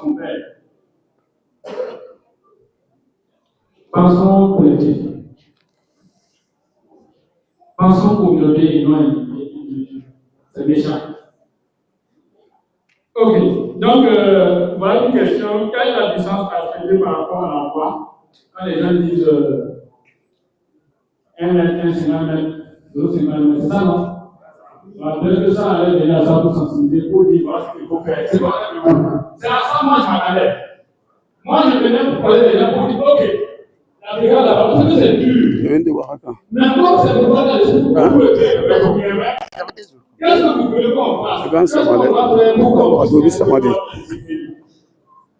son père. Pensons collectif. Pensons communauté et non individu. C'est méchant. Ok. Donc, voilà une question. Quelle est la distance à respecter par rapport à l'emploi? Quand les gens disent 1 mètre, 1,50 mètres, 2,50 mètres, c'est ça, non? Peut-être que ça allait venir à ça pour sensibiliser, pour dire voilà ce qu'il faut faire. C'est pas c'est à ça moi je m'attendais. Moi je venais pour parler des gens pour dire ok, la brigade là-bas, parce que c'est dur. Maintenant c'est pour voir les choses pour le faire. Qu'est-ce que vous voulez qu'on fasse? Qu'est-ce qu'on va faire pour qu'on puisse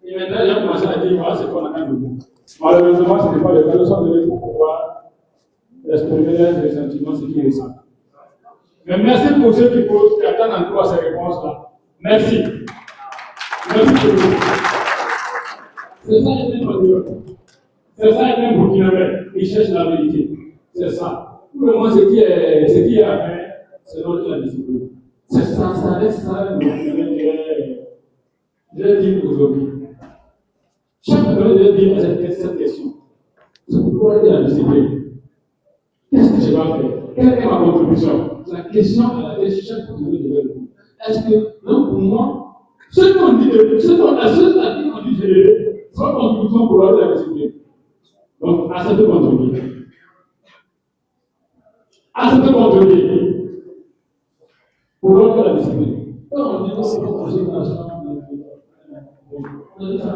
et maintenant il a commencé à dire voilà c'est qu'on attend de vous. Malheureusement ce n'est pas le cas, nous sommes venus pour pouvoir exprimer les sentiments, ce qu'ils ressentent. Mais merci pour ceux qui attendent encore ces réponses-là. Merci. Merci beaucoup. C'est ça les mêmes c'est ça les mêmes Burkinabés. Ils cherchent la vérité. C'est ça. Pour le moment, ce qui est à faire, c'est notre la discipline. C'est ça, ça reste ça, le Burkinabé devrait vivre aujourd'hui. Chaque Burkinabé devrait vivre cette question. C'est pourquoi il y a la discipline. Qu'est-ce que je vais faire? Quelle est ma contribution? La question à laquelle chaque Burkinabé devrait répondre. Est-ce que, donc pour moi, ce qu'on dit, qu'on dit générer, c'est une contribution pour la discipline. Donc, acceptez contribuer. Acceptez contribuer pour l'ordre de la discipline. Quand on dit que c'est pour projet national, on dit ça.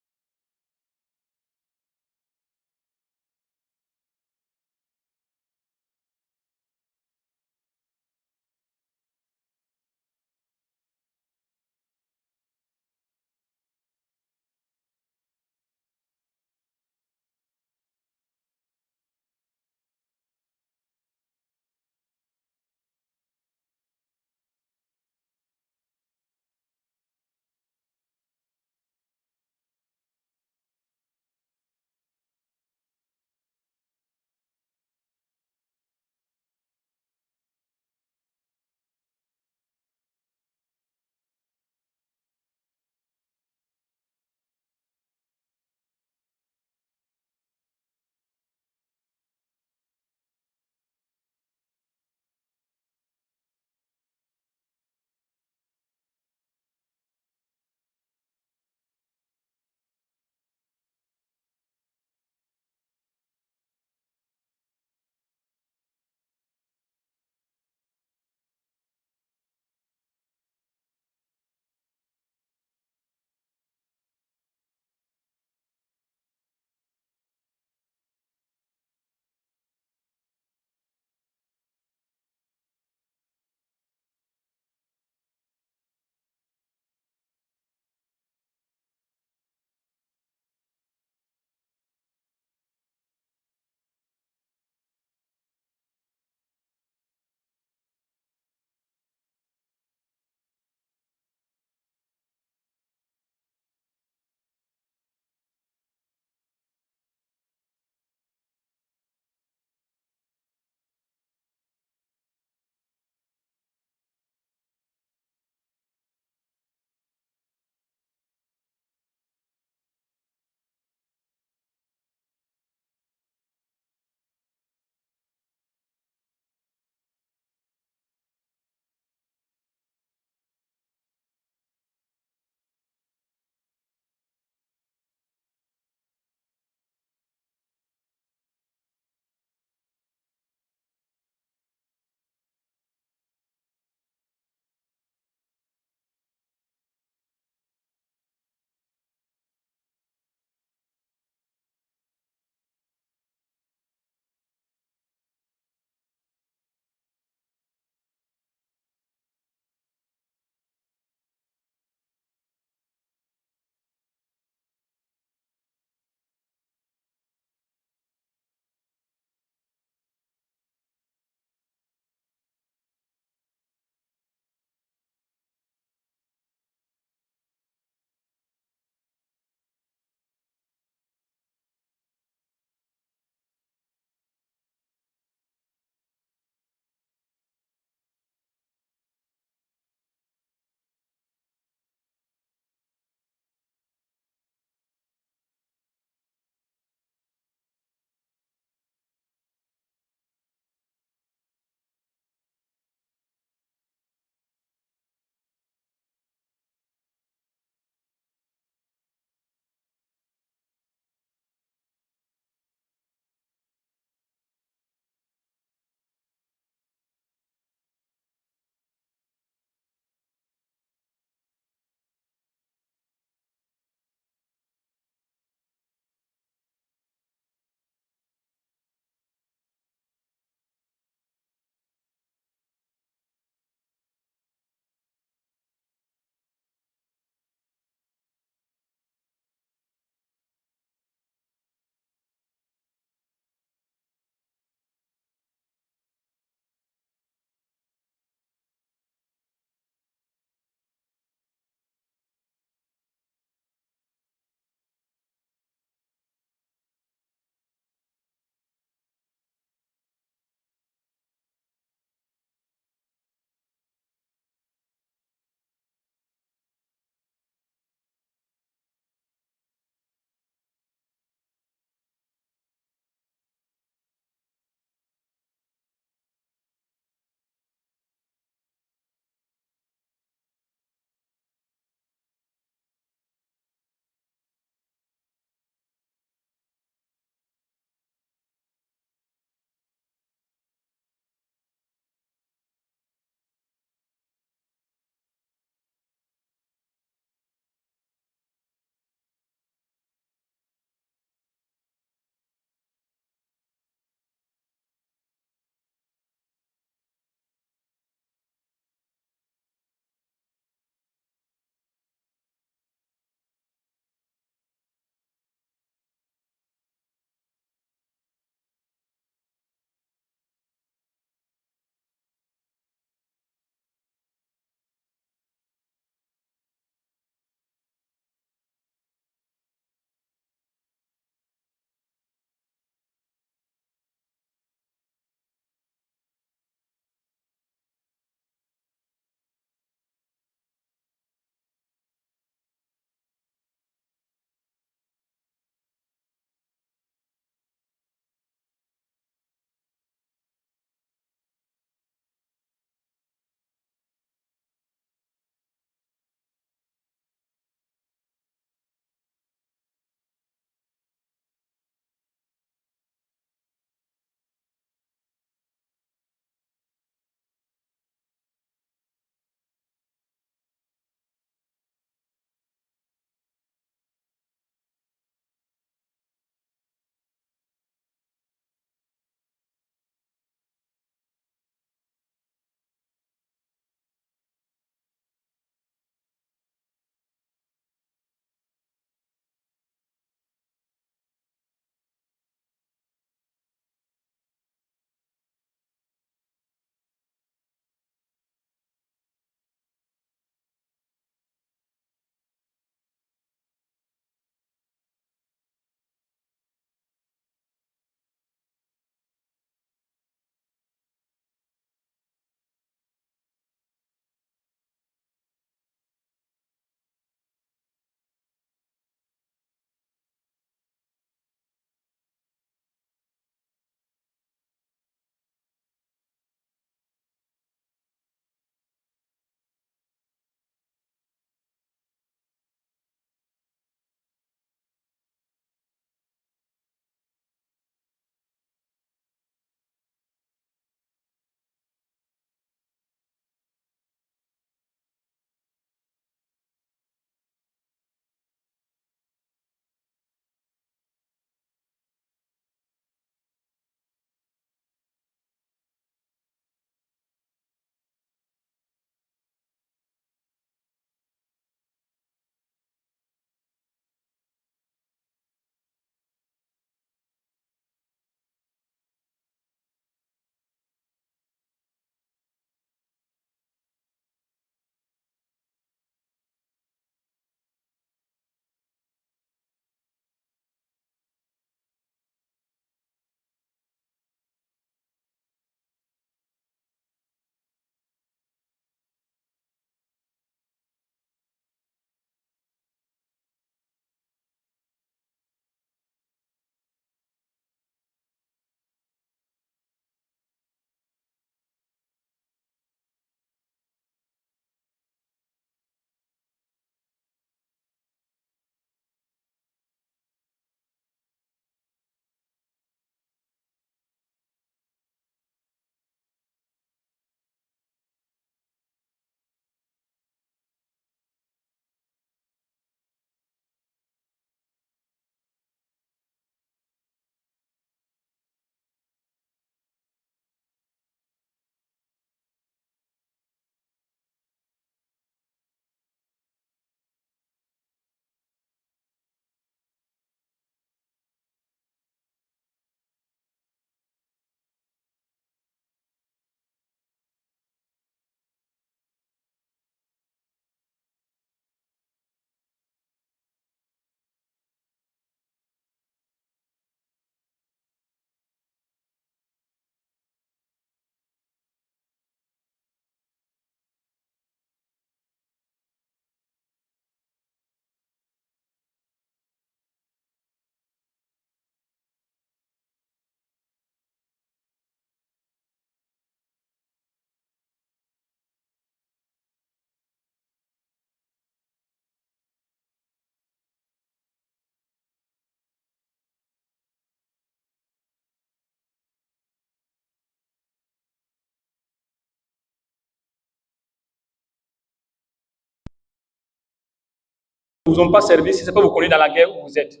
vous ont pas servi, si ce n'est pas vous connaître dans la guerre où vous êtes.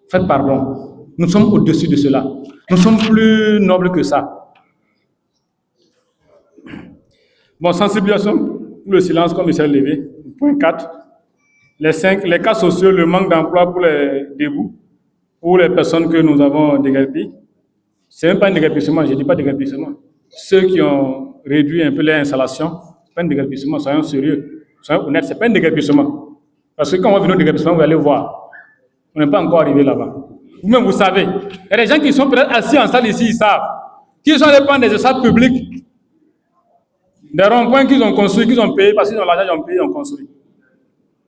Faites pardon. Nous sommes au-dessus de cela. Nous sommes plus nobles que ça. Bon, sensibilisation pour le silence, comme Michel Lévé. Point 4. Les cas sociaux, le manque d'emploi pour les débouts, pour les personnes que nous avons déguerpies. Ce n'est même pas un déguerpissement, je ne dis pas déguerpissement. Ceux qui ont réduit un peu leur installation, ce n'est pas un déguerpissement, soyons sérieux, soyons honnêtes, ce n'est pas un déguerpissement. Parce que quand on va venir au déguerpissement, vous allez voir, on n'est pas encore arrivé là-bas. Vous-même, vous savez, il y a des gens qui sont peut-être assis en salle ici, ils savent, qu'ils sont allés prendre des espaces publics, des ronds-points qu'ils ont construits, qu'ils ont payés, parce qu'ils ont l'argent, ils ont payé, ils ont construit.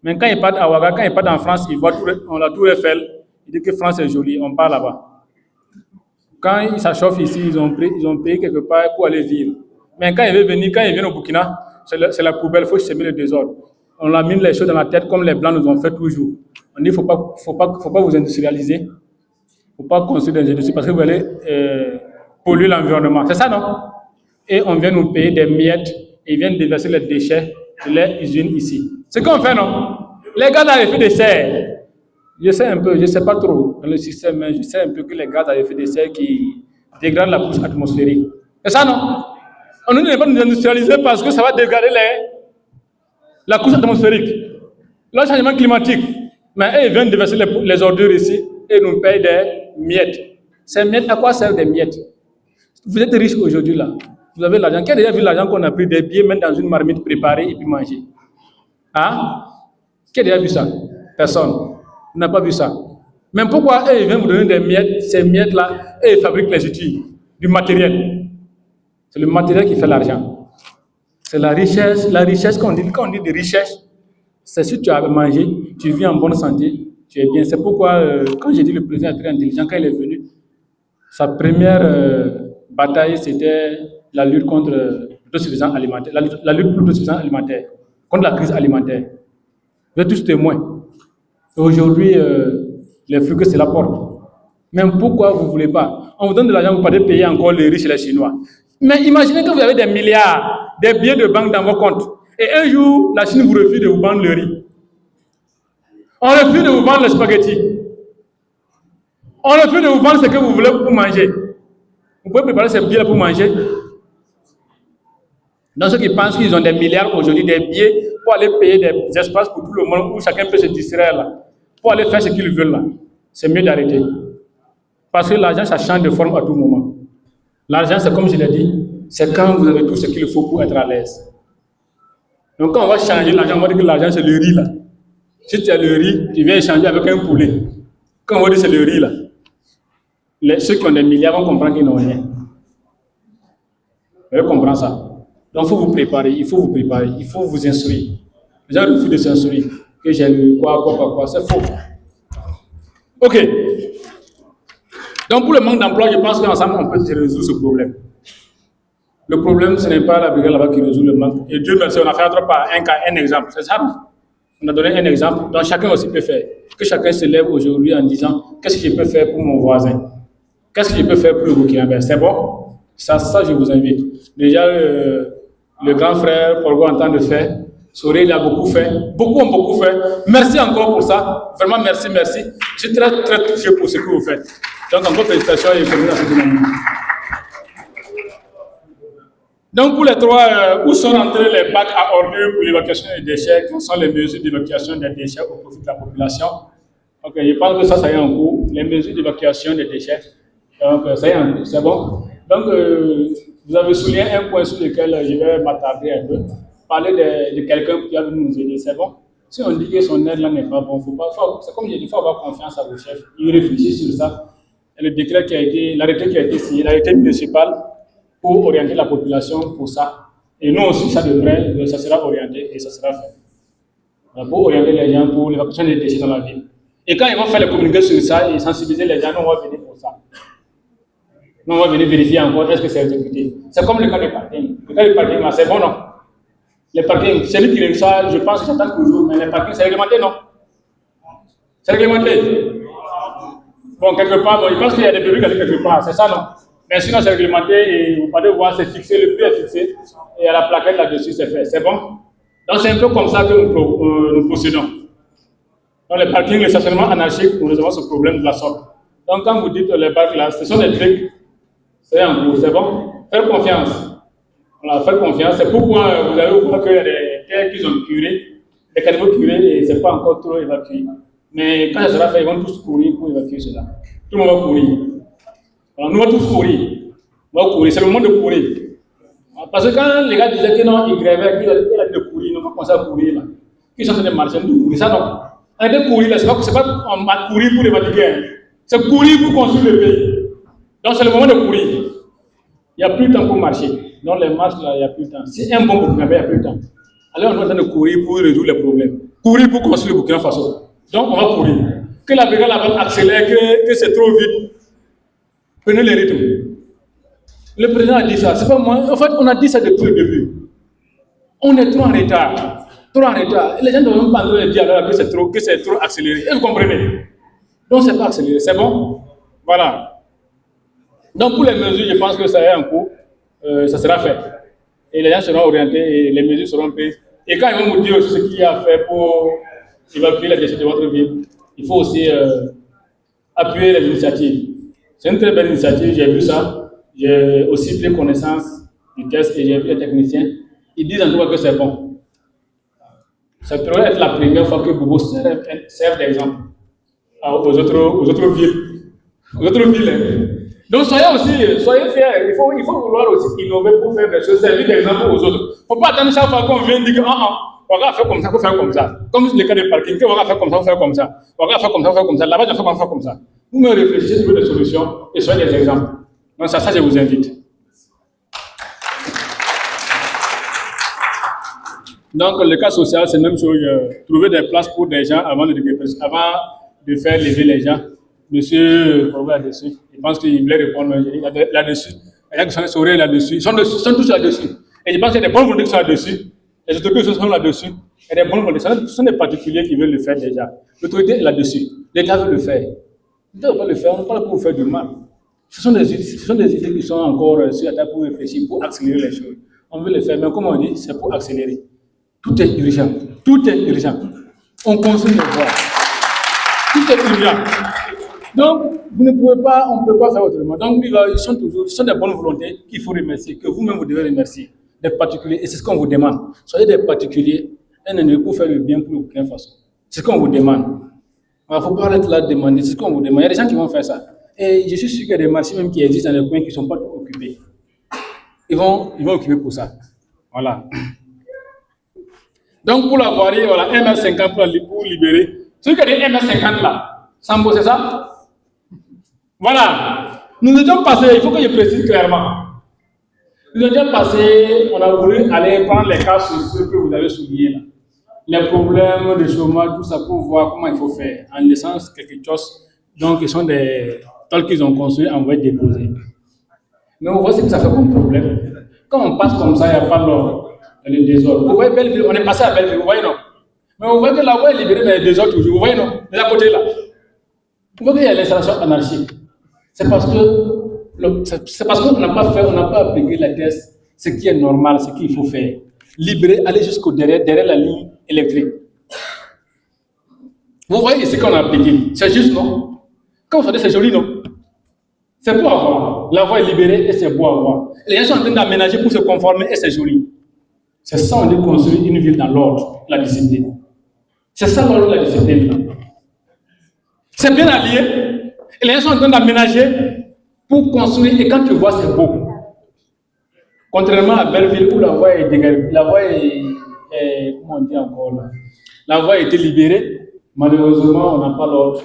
Mais quand ils partent à Ouaga, quand ils partent en France, ils voient on la Tour Eiffel, ils disent que France est jolie, on part là-bas. Quand ils s'achauffent ici, ils ont payé quelque part pour aller vivre. Mais quand ils viennent au Burkina, c'est la poubelle, il faut semer le désordre. On leur mine les choses dans la tête comme les Blancs nous ont fait toujours. On dit qu'il ne faut pas vous industrialiser, il ne faut pas construire des industries parce que vous allez polluer l'environnement. C'est ça, non? Et on vient nous payer des miettes et ils viennent déverser les déchets de leur usine ici. C'est ce qu'on fait, non? Les gaz à effet de serre. Je sais un peu, je ne sais pas trop dans le système, mais je sais un peu que les gaz à effet de serre qui dégradent la couche atmosphérique. C'est ça, non? On ne dit pas nous industrialiser parce que ça va dégrader la couche atmosphérique. Le changement climatique. Mais eux, ils viennent déverser les ordures ici et nous payent des miettes. Ces miettes, à quoi servent des miettes? Vous êtes riche aujourd'hui là. Vous avez l'argent. Qui a déjà vu l'argent qu'on a pris des billets, mettre dans une marmite préparée et puis manger? Hein? Qui a déjà vu ça? Personne. On n'a pas vu ça. Mais pourquoi eux, ils viennent vous donner des miettes, ces miettes-là, et ils fabriquent les outils, du matériel. C'est le matériel qui fait l'argent. C'est la richesse. La richesse, quand on dit de richesse, c'est si tu as mangé, tu vis en bonne santé, tu es bien. C'est pourquoi, quand j'ai dit le président est très intelligent, quand il est venu, sa première bataille, c'était la lutte contre l'autosuffisance alimentaire, la lutte pour l'autosuffisance alimentaire, contre la crise alimentaire. Vous êtes tous témoins. Aujourd'hui, les fruits que cela porte. Même pourquoi vous ne voulez pas? On vous donne de l'argent, vous ne pouvez pas payer encore les riches et les Chinois. Mais imaginez que vous avez des milliards, des billets de banque dans vos comptes. Et un jour, la Chine vous refuse de vous vendre le riz. On refuse de vous vendre les spaghettis. On refuse de vous vendre ce que vous voulez pour manger. Vous pouvez préparer ces billets pour manger. Donc ceux qui pensent qu'ils ont des milliards aujourd'hui, des billets pour aller payer des espaces pour tout le monde où chacun peut se distraire là, pour aller faire ce qu'ils veulent là, c'est mieux d'arrêter. Parce que l'argent, ça change de forme à tout moment. L'argent, c'est comme je l'ai dit, c'est quand vous avez tout ce qu'il faut pour être à l'aise. Donc quand on va changer l'argent, on va dire que l'argent c'est le riz là. Si tu as le riz, tu viens échanger avec un poulet. Quand on va dire c'est le riz là, ceux qui ont des milliards vont comprendre qu'ils n'ont rien. Vous allez comprendre ça. Donc il faut vous préparer, il faut vous instruire. Les gens refusent de s'instruire. Que j'ai lu quoi, c'est faux. Ok. Donc pour le manque d'emploi, je pense qu'ensemble on peut résoudre ce problème. Le problème, ce n'est pas la brigade là-bas qui résout le manque. Et Dieu merci, on a fait un exemple. C'est ça? On a donné un exemple, donc chacun aussi peut faire. Que chacun se lève aujourd'hui en disant qu'est-ce que je peux faire pour mon voisin? Qu'est-ce que je peux faire pour le Burkina? C'est bon? Ça, je vous invite. Déjà, le grand frère, pour vous entendre faire, Soré, il a beaucoup fait. Beaucoup ont beaucoup fait. Merci encore pour ça. Vraiment, merci. Je suis très, très touché pour ce que vous faites. Donc, encore félicitations et bienvenue à cette dynamique. Donc, pour les trois, où sont rentrés les bacs à ordures pour l'évacuation des déchets? Quelles sont les mesures d'évacuation des déchets au profit de la population? Ok, je pense que ça y est en cours. Les mesures d'évacuation des déchets. Donc, ça y est, c'est bon. Donc, vous avez souligné un point sur lequel je vais m'attarder un peu. Parler de quelqu'un qui a venu nous aider, c'est bon. Si on dit que son aide là n'est pas bon, c'est comme j'ai dit, il faut avoir confiance à vos chefs. Ils réfléchissent sur ça. Et le décret qui a été, l'arrêté qui a été signé, l'arrêté municipal pour orienter la population pour ça. Et nous aussi, ça devrait, ça sera orienté et ça sera fait. Pour orienter les gens pour l'évacuation des déchets dans la ville. Et quand ils vont faire les communications sur ça et sensibiliser les gens, nous on va venir pour ça. Nous on va venir vérifier encore est-ce que c'est exécuté. C'est comme le cas du parking. Le cas du parking là, c'est bon, non? Les parkings, c'est lui qui règle ça, je pense que j'attends toujours, mais les parkings, c'est réglementé, non? C'est réglementé. Bon, quelque part, je pense qu'il y a des bureaux quelque part, c'est ça, non? Mais sinon, c'est réglementé et vous pouvez voir, c'est fixé, le prix est fixé, et à la plaquette là-dessus, c'est fait. C'est bon? Donc c'est un peu comme ça que nous procédons. Dans les parkings, les stationnements anarchiques, nous avons ce problème de la sorte. Donc quand vous dites les parcs là, ce sont des trucs, c'est en gros, c'est bon. Faire confiance. Voilà, faire confiance. C'est pourquoi vous allez voir qu'il y a des terres qui ont curé, des caniveaux curés et ce n'est pas encore trop évacué. Mais quand ça sera fait, ils vont tous courir pour évacuer cela. Tout le monde va courir. Alors nous allons tous courir. On va courir, c'est le moment de courir. Parce que quand les gars disaient que non, ils grévaient, qu'ils allaient de courir, ils n'ont pas commencé à courir là. Qu'ils sont en train de marcher, nous courir. Ça non. On est de courir là, c'est pas on va courir pour évacuer. C'est courir pour construire le pays. Donc c'est le moment de courir. Il n'y a plus de temps pour marcher. Dans les marches là, il n'y a plus de temps. Si un bon Burkina, il n'y a plus de temps. Alors on est en train de courir pour résoudre les problèmes. Courir pour construire le Burkina Faso. Donc on va courir. Que la brigade là-bas accélère, que c'est trop vite. Prenez les rythmes. Le président a dit ça. C'est pas moi. En fait, on a dit ça depuis le début. On est trop en retard. Trop en retard. Et les gens ne doivent même pas entendre dire alors que c'est trop accéléré. Et vous comprenez? Donc c'est pas accéléré. C'est bon? Voilà. Donc pour les mesures, je pense que ça est en cours. Ça sera fait. Et les gens seront orientés et les mesures seront prises. Et quand ils vont vous dire aussi ce qu'il y a à faire pour évacuer la déchet de votre ville, il faut aussi appuyer les initiatives. C'est une très belle initiative, j'ai vu ça. J'ai aussi pris connaissance du test et j'ai vu les techniciens. Ils disent en tout cas que c'est bon. Ça pourrait être la première fois que Bobo serve d'exemple aux autres villes. Aux autres villes. Hein. Donc soyez fiers. Il faut vouloir aussi innover pour faire des choses, servir d'exemple aux autres. Il ne faut pas attendre chaque fois qu'on vient dire que on va faire comme ça, il faut faire comme ça. Comme le cas de parking, on va faire comme ça, il faut faire comme ça. On va faire comme ça, il faut faire comme ça. Là-bas, on va faire comme ça. Vous me réfléchissez sur des solutions et soyez des exemples. Donc ça, je vous invite. Donc le cas social, c'est la même chose. Trouver des places pour des gens avant de faire lever les gens. Monsieur Provo là-dessus, je pense qu'il voulait répondre là-dessus. Les gens qui sont là-dessus, ils sont tous là-dessus. Et je pense qu'il y a des bonnes volontés qui sont là-dessus. Les autorités sont là-dessus. Il y a des bonnes volontés. Ce sont des particuliers qui veulent le faire déjà. L'autorité est là-dessus. L'État veut le faire. L'État ne veut pas le faire, on ne parle pas pour faire du mal. Ce sont des idées qui sont encore sur la table pour réfléchir, pour accélérer les choses. On veut le faire, mais comme on dit, c'est pour accélérer. Tout est urgent. Tout est urgent. On construit les voies. Tout est urgent. Donc, on ne peut pas faire autrement. Donc, ce sont des bonnes volontés qu'il faut remercier, que vous-même vous devez remercier. Des particuliers, et c'est ce qu'on vous demande. Soyez des particuliers, un ennemi pour faire le bien pour le Burkina Faso. C'est ce qu'on vous demande. Il ne faut pas être là de demander, c'est ce qu'on vous demande. Il y a des gens qui vont faire ça. Et je suis sûr qu'il y a des marchés même qui existent dans les coins qui ne sont pas occupés. Ils vont occuper pour ça. Voilà. Donc, pour la voirie, voilà, 1,50 m pour libérer. Celui qui a dit 1,50 m là, Sambo, c'est ça? Voilà. Nous étions passés, il faut que je précise clairement. Nous étions passés, on a voulu aller prendre les cas sociaux que vous avez soulignés là. Les problèmes de chômage, tout ça, pour voir comment il faut faire. En laissant quelque chose. Donc, ils sont des tôles qu'ils ont construits, on va déposer. Mais on voit ce que ça fait comme problème. Quand on passe comme ça, il n'y a pas l'ordre, le désordre. Vous voyez Belleville, on est passé à Belleville, vous voyez non? Mais vous voyez que la voie est libérée, mais le désordre toujours, vous voyez non? De la côté là. Vous voyez qu'il y a l'installation anarchique. C'est parce qu'on n'a pas fait, on n'a pas appliqué la test, ce qui est normal, ce qu'il faut faire. Libérer, aller jusqu'au derrière la ligne électrique. Vous voyez ce qu'on a appliqué. C'est juste, non? Quand vous savez, c'est joli, non? C'est beau à voir. La voie est libérée et c'est beau à voir. Les gens sont en train d'aménager pour se conformer et c'est joli. C'est ça, on dit construire une ville dans l'ordre, la discipline. C'est ça l'ordre de la discipline. C'est bien allié. Et les gens sont en train d'aménager pour construire et quand tu vois, c'est beau. Contrairement à Belleville où la voie est dégagée, la voie est comment on dit encore là? La voie a été libérée. Malheureusement, on n'a pas l'ordre.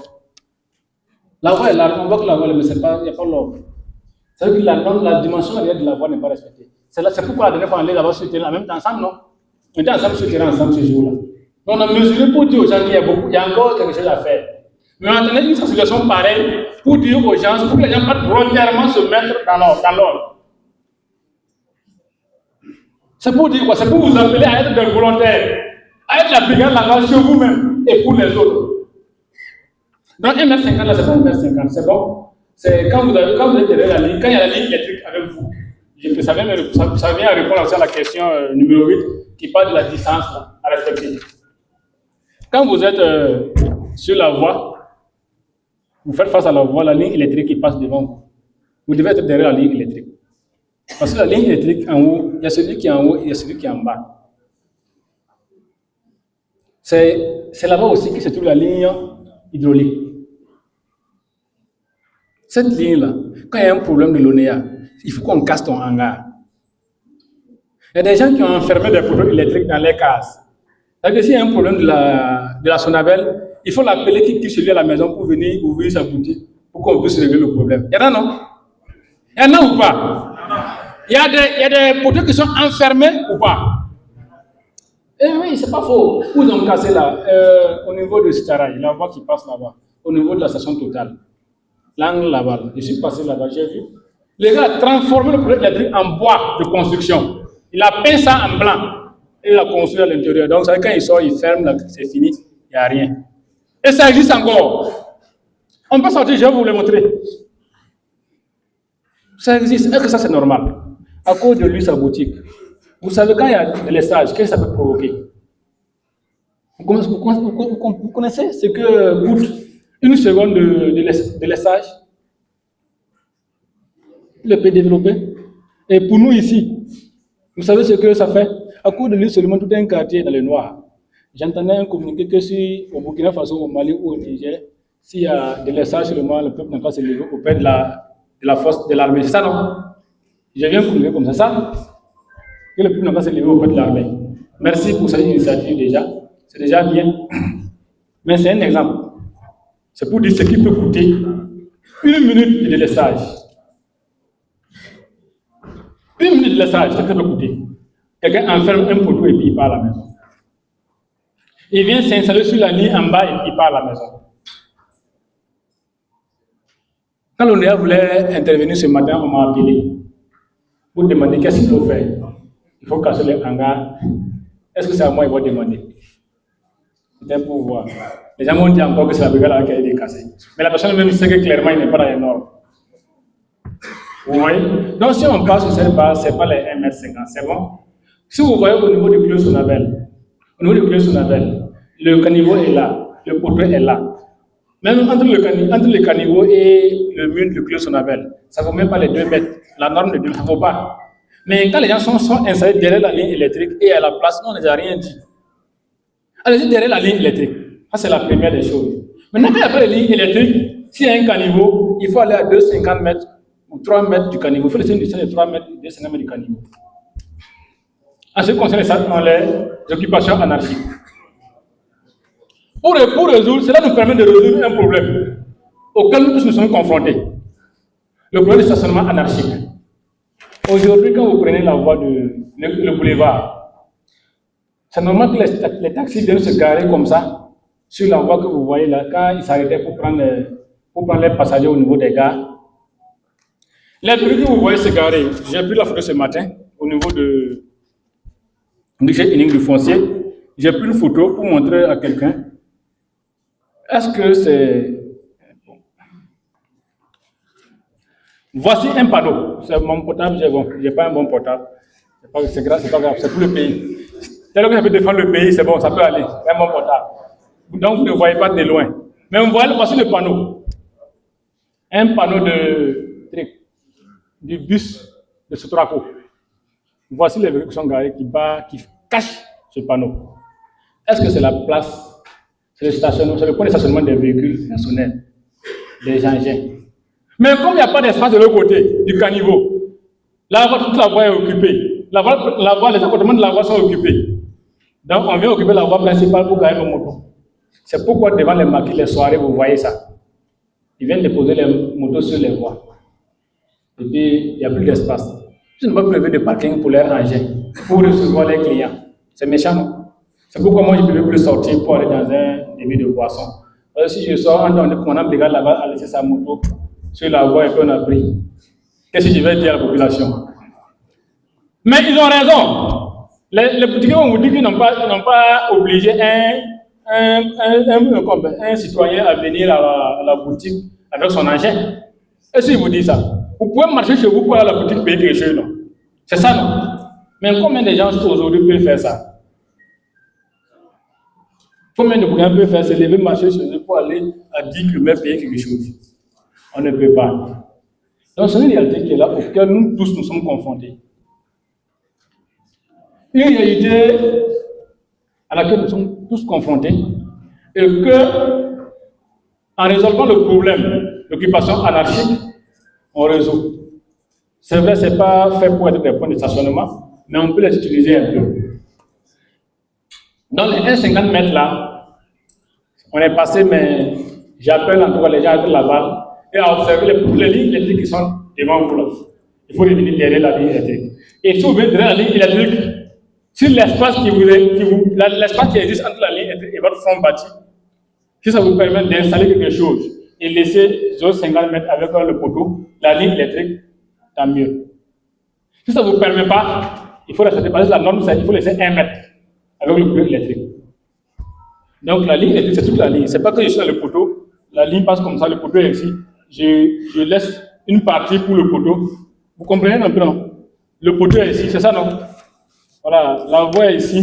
La voie est là, on voit que la voie est, mais il n'y a pas l'ordre. C'est-à-dire que la dimension réelle de la voie n'est pas respectée. C'est pourquoi la dernière fois on allait là-bas sur le terrain, en même temps ensemble, non? On était ensemble sur le terrain, ensemble ce jour-là. Donc on a mesuré pour dire aux gens qu'il y a encore quelque chose à faire. Mais on a tenu une situation pareille pour dire aux gens, pour que les gens puissent volontairement se mettre dans l'ordre. C'est pour dire quoi? C'est pour vous appeler à être des volontaires, à être la brigade là-bas chez vous-même et pour les autres. Donc 1,50 m là, c'est pas 1,50 m, c'est bon. C'est quand vous êtes derrière la ligne, quand il y a la ligne électrique avec vous, Ça vient répondre aussi à la question numéro 8 qui parle de la distance à respecter. Quand vous êtes sur la voie, vous faites face à la voie, la ligne électrique qui passe devant vous. Vous devez être derrière la ligne électrique. Parce que la ligne électrique en haut, il y a celui qui est en haut et il y a celui qui est en bas. C'est là-bas aussi que se trouve la ligne hydraulique. Cette ligne-là, quand il y a un problème de l'ONEA, il faut qu'on casse ton hangar. Il y a des gens qui ont enfermé des poteaux électriques dans les cases. C'est-à-dire que s'il y a un problème de la Sonabel, il faut l'appeler qui quitte celui à la maison pour venir ouvrir sa boutique pour qu'on puisse régler le problème. Il y en a, non? Il y en a ou pas? Il y a des poteaux qui sont enfermés ou pas? Eh oui, c'est pas faux. Où ils ont cassé là, au niveau de Sitaray, la voie qui passe là-bas, au niveau de la station Total. L'angle là-bas, je suis passé là-bas, j'ai vu. Les gars ont transformé le projet électrique en bois de construction. Il a peint ça en blanc et il a construit à l'intérieur. Donc, ça, quand il sort, il ferme, là, c'est fini, il n'y a rien. Et ça existe encore. On peut sortir, je vais vous le montrer. Ça existe. Est-ce que ça, c'est normal? À cause de lui, sa boutique. Vous savez, quand il y a des lessages, qu'est-ce que ça peut provoquer? Vous connaissez ce que coûte une seconde de lessage? Le peut développer. Et pour nous ici, vous savez ce que ça fait? À cause de lui seulement, tout un quartier dans le noir. J'entendais un communiqué que si au Burkina Faso, au Mali ou au Niger, s'il y a des lessages seulement, le peuple n'a pas se lever auprès de la force de l'armée. C'est ça, non? J'ai bien communiqué comme ça. Que le peuple n'a pas se lever auprès de l'armée. Merci pour cette initiative déjà. C'est déjà bien. Mais c'est un exemple. C'est pour dire ce qui peut coûter une minute de lessage. Une minute de lessage, c'est ce que ça peut coûter. Quelqu'un enferme un poteau et puis il part à la maison. Il vient s'installer sur la ligne en bas et puis il part à la maison. Quand l'ONEA voulait intervenir ce matin, on m'a appelé pour demander qu'est-ce qu'il faut faire. Il faut casser les hangars. Est-ce que c'est à moi qu'ils vont demander? C'était pour voir. Les gens m'ont dit encore que c'est la brigade qui a été cassée. Mais la personne même sait que clairement il n'est pas dans les normes. Vous voyez? Donc si on passe sur cette base, ce n'est pas les 1,50 m, c'est bon? Si vous voyez au niveau du clé Sonabel, le caniveau est là, le poteau est là. Même entre le caniveau et le mur du clé Sonabel, ça ne vaut même pas les 2 mètres. La norme ne vaut pas. Mais quand les gens sont installés derrière la ligne électrique et à la place, on ne les a rien dit. Allez-y derrière la ligne électrique. Ça, c'est la première des choses. Maintenant, quand il y a pas de ligne électrique, s'il y a un caniveau, il faut aller à 2,50 m ou 3 mètres du caniveau. Il faut laisser une distance de 3 mètres, 2,50 m du caniveau. En ce qui concerne les occupations anarchiques. Pour résoudre, cela nous permet de résoudre un problème auquel nous tous nous sommes confrontés. Le problème du stationnement anarchique. Aujourd'hui, quand vous prenez la voie le boulevard, c'est normal que les taxis viennent se garer comme ça, sur la voie que vous voyez là, quand ils s'arrêtaient pour prendre les passagers au niveau des gares. Les véhicules que vous voyez se garer, j'ai pris la photo ce matin, au niveau de guichet unique du foncier. J'ai pris une photo pour montrer à quelqu'un. Est-ce que c'est... Voici un panneau. C'est mon portable, j'ai pas un bon portable. C'est pas grave, c'est pour le pays. Dès que ça peut défendre le pays, c'est bon, ça peut aller. C'est un bon portable. Donc vous ne voyez pas de loin. Mais voici le panneau. Un panneau du bus de Sotraco. Voici les véhicules qui sont garés, qui cachent ce panneau. Est-ce que c'est la place, c'est le point de stationnement des véhicules nationaux, des engins? Mais comme il n'y a pas d'espace de l'autre côté du caniveau, toute la voie est occupée. Les appartements de la voie sont occupés. Donc on vient occuper la voie principale pour garer nos motos. C'est pourquoi devant les maquis, les soirées, vous voyez ça. Ils viennent déposer les motos sur les voies. Et puis, il n'y a plus d'espace. Je ne peux pas prévu de parking pour leurs engins, pour recevoir les clients. C'est méchant, non? C'est pourquoi moi, je ne peux plus sortir pour aller dans un débit de boisson. Si je sors, on a brigade là-bas à laisser sa moto sur la voie et puis on a pris. Qu'est-ce que je vais dire à la population? Mais ils ont raison. Les boutiquiers vont vous dire qu'ils n'ont pas obligé un citoyen à venir à la boutique avec son engin. Et si vous dites ça, vous pouvez marcher chez vous pour aller à la boutique payer quelque chose, non? C'est ça, non? Mais combien de gens aujourd'hui peuvent faire ça? Combien de Burkinabés peuvent faire se lever, marcher chez eux pour aller à 10 km payer quelque chose? On ne peut pas. Donc, c'est une réalité qui est là, auquel nous tous nous sommes confrontés. Une réalité à laquelle nous sommes tous confrontés, et que, en résolvant le problème d'occupation anarchique, on résout. C'est vrai, ce n'est pas fait pour être des points de stationnement, mais on peut les utiliser un peu. Dans les 1,50 mètres là, on est passé, mais j'appelle en tout cas les gens à être là-bas et à observer les lignes électriques qui sont devant vous là. Il faut revenir derrière la ligne électrique. Et si vous venez derrière la ligne électrique, sur l'espace l'espace qui existe entre la ligne électrique et votre front bâti, si ça vous permet d'installer quelque chose et laisser 0,50 mètres avec le poteau, la ligne électrique, tant mieux. Si ça ne vous permet pas, il faut rester parce que la norme, il faut laisser 1 mètre avec le poteau électrique. Donc la ligne électrique, c'est toute la ligne. Ce n'est pas que je suis dans le poteau, la ligne passe comme ça, le poteau est ici. Je laisse une partie pour le poteau. Vous comprenez un peu, non? Le poteau est ici, c'est ça, non? Voilà, la voie est ici,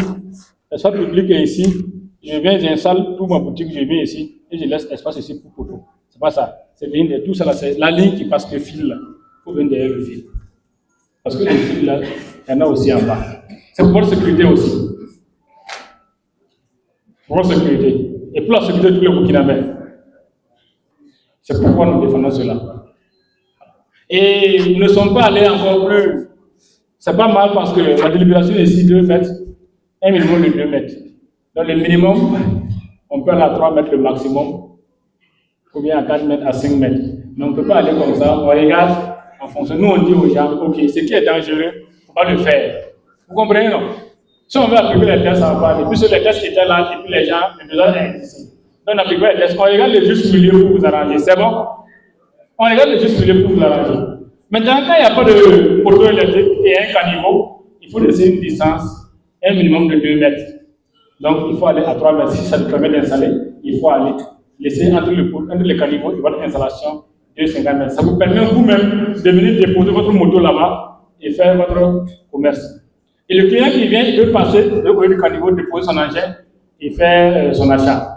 l'espace public est ici. Je viens, j'installe toute ma boutique, je viens ici et je laisse l'espace ici pour le poteau. C'est pas ça. C'est venir de tout ça là, c'est la ligne qui passe le fil là. Il faut venir derrière le fil. Parce que le fil là, il y en a aussi en bas. C'est pour votre sécurité aussi. Pour votre sécurité. Et pour la sécurité de tous les Burkinabés. C'est pourquoi nous défendons cela. Et nous ne sommes pas allés encore plus. C'est pas mal parce que la délibération est ici 2 mètres, un minimum de 2 mètres. Donc le minimum, on peut aller à 3 mètres le maximum, ou bien à 4 mètres, à 5 mètres. Mais on ne peut pas aller comme ça, on regarde en fonction. Nous on dit aux gens, ok, ce qui est dangereux, il ne faut pas le faire. Vous comprenez, non? Si on veut appliquer les tests, ça va pas aller. Puisque les tests étaient là, et puis les gens, les besoins sont ici. Donc on applique les tests, on regarde le juste milieu pour vous arranger. C'est bon? On regarde le juste milieu pour vous arranger. Maintenant, quand il n'y a pas de poteau électrique et un caniveau, il faut laisser une distance, un minimum de 2 mètres. Donc, il faut aller à 3 mètres. Si ça nous permet d'installer, il faut aller laisser entre le caniveau et votre installation 2,50 mètres. Ça vous permet vous-même de venir déposer votre moto là-bas et faire votre commerce. Et le client qui vient, il peut passer de côté du caniveau, déposer son engin et faire son achat.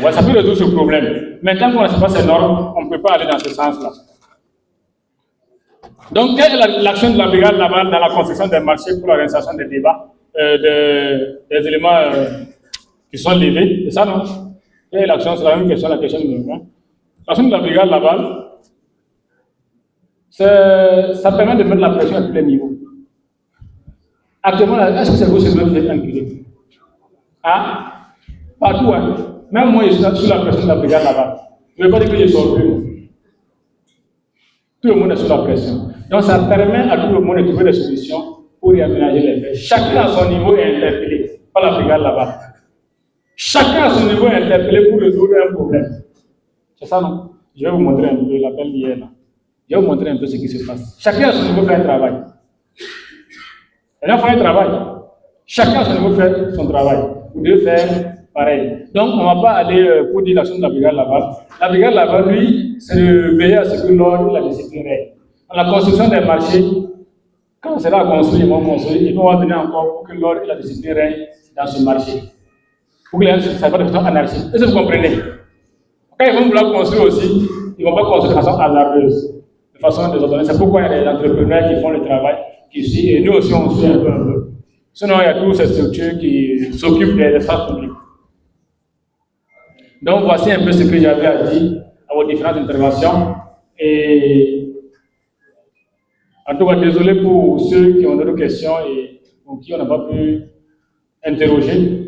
Ouais, ça peut résoudre ce problème. Maintenant qu'on ne sait pas ces normes, on ne peut pas aller dans ce sens-là. Donc, quelle est l'action de la brigade là-bas dans la construction des marchés pour l'organisation des débats, des éléments qui sont levés? C'est ça, non? Quelle est l'action? C'est la même question, la question numéro 1. L'action de la brigade là-bas, ça permet de mettre la pression à tous les niveaux. Actuellement, est-ce que c'est vous seulement qui êtes inculé? Ah? Partout, hein? Même moi, je suis sous la pression de la brigade là-bas. Je ne veux pas dire que je sors plus. Tout le monde est sous la pression. Donc, ça permet à tout le monde de trouver des solutions pour y aménager les faits. Chacun à son niveau est interpellé par la brigade là-bas. Chacun à son niveau est interpellé pour résoudre un problème. C'est ça, non? Je vais vous montrer un peu l'appel d'hier là. Je vais vous montrer un peu ce qui se passe. Chacun à son niveau fait un travail. Les gens font un travail. Chacun à son niveau fait son travail. Vous devez faire pareil. Donc, on ne va pas aller pour dire l'action de la brigade là-bas. La brigade là-bas, lui, c'est de veiller à ce que l'ordre et la discipline règne. Dans la construction des marchés, quand on sera construit, ils vont construire, ils vont donner encore pour que l'ordre et la discipline règne dans ce marché. Pour que les gens ne soient pas de façon anarchique. Est-ce que vous comprenez? Quand ils vont vouloir construire aussi, ils ne vont pas construire de façon hasardeuse, de façon désordonnée. C'est pourquoi il y a des entrepreneurs qui font le travail, qui suivent, et nous aussi on suit un peu. Sinon, il y a toutes ces structures qui s'occupent des espaces publics. Donc, voici un peu ce que j'avais à dire à vos différentes interventions. Et en tout cas, désolé pour ceux qui ont d'autres questions et pour qui on n'a pas pu interroger.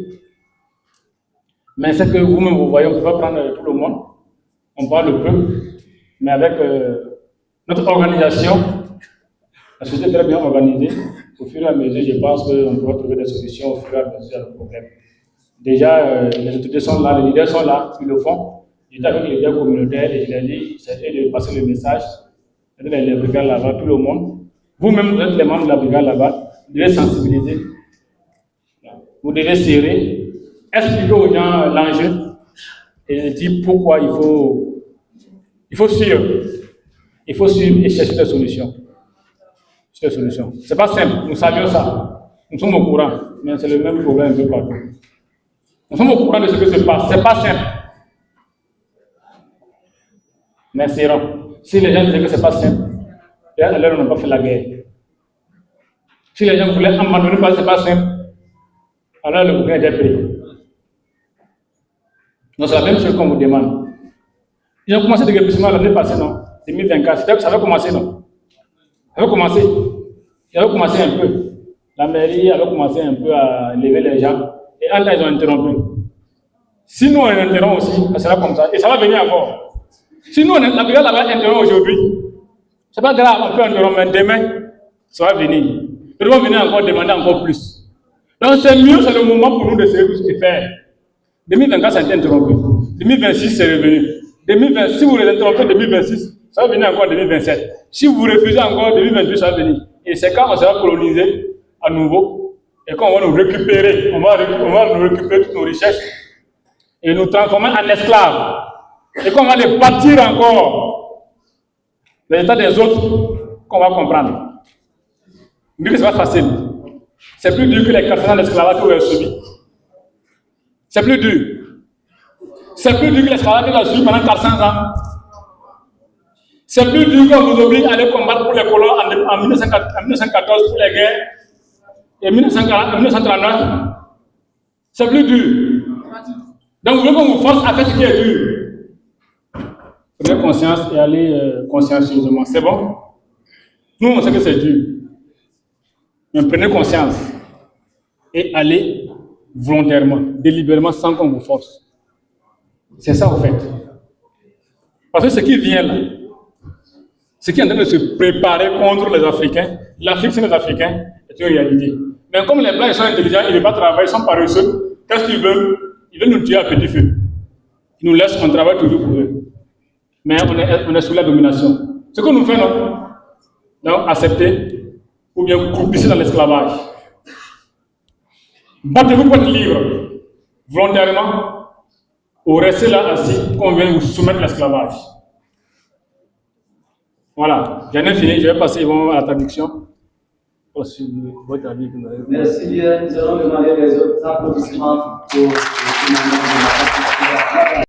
Mais c'est que vous-même, vous voyez, on ne peut pas prendre tout le monde. On parle peu. Mais avec notre organisation, la société est très bien organisée. Au fur et à mesure, je pense qu'on pourra trouver des solutions au fur et à mesure à nos problèmes. Déjà, les autorités sont là, les leaders sont là, ils le font. J'étais avec les leaders communautaires et je leur ai dit, c'est de passer le message. Les brigades là-bas, tout le monde. Vous-même, vous êtes les membres de la brigade là-bas, vous devez sensibiliser. Vous devez serrer, expliquer aux gens l'enjeu et dire pourquoi il faut suivre. Il faut suivre et chercher des solutions. C'est la solution. Ce n'est pas simple, nous savions ça. Nous sommes au courant, mais c'est le même problème un peu partout. Nous sommes au courant de ce que se passe. Ce n'est pas simple. Mais c'est rare. Si les gens disaient que ce n'est pas simple, alors on n'a pas fait la guerre. Si les gens voulaient abandonner parce que ce n'est pas simple, alors le gouvernement était pris. Donc c'est la même chose qu'on vous demande. Ils ont commencé déguerpissement l'année passée, non? 2024. Ça avait commencé, non? Ça avait commencé. Ça avait commencé un peu. La mairie avait commencé un peu à lever les gens. Et en temps, ils ont interrompu. Si nous, on interrompt aussi, ça sera comme ça. Et ça va venir encore. Si nous, la brigade va interrompre aujourd'hui, c'est pas grave, on peut interrompre, mais demain, ça va venir. Ils vont venir encore demander encore plus. Donc c'est mieux, c'est le moment pour nous de se faire. 2024, ça a été interrompu. 2026, c'est revenu. 2020, si vous les interrompez 2026, ça va venir encore en 2027. Si vous refusez encore 2028, ça va venir. Et c'est quand on sera colonisé à nouveau et quand on va nous récupérer, on va nous récupérer toutes nos richesses et nous transformer en esclaves. Et quand on va les bâtir encore, les états des autres, qu'on va comprendre. Mais ce n'est pas facile. C'est plus dur que les 400 ans d'esclavage que vous avez subi. C'est plus dur. C'est plus dur que l'esclavage que vous avez subi pendant 400 ans. C'est plus dur qu'on vous oblige à aller combattre pour les colons en 1914 pour les guerres et en 1939. C'est plus dur. Donc vous voulez qu'on vous force à faire ce qui est dur. Prenez conscience et allez consciencieusement. C'est bon? Nous, on sait que c'est dur. Mais prenez conscience et allez volontairement, délibérément, sans qu'on vous force. C'est ça, en fait. Parce que ce qui vient là, ce qui est en train de se préparer contre les Africains, l'Afrique, c'est les Africains, est une réalité. Mais comme les Blancs, ils sont intelligents, ils ne veulent pas travailler, ils sont paresseux, qu'est-ce qu'ils veulent? Ils veulent nous tuer à petit feu. Ils nous laissent, on travaille toujours pour eux. Mais on est sous la domination. Ce que nous faisons, non? Donc, accepter ou bien croupissez dans l'esclavage. Battez-vous pour être libre, volontairement, ou restez là assis, qu'on vient vous soumettre l'esclavage. Voilà, j'en ai fini, je vais passer à la traduction. Merci bien, nous allons demander les autres applaudissements pour le témoignage de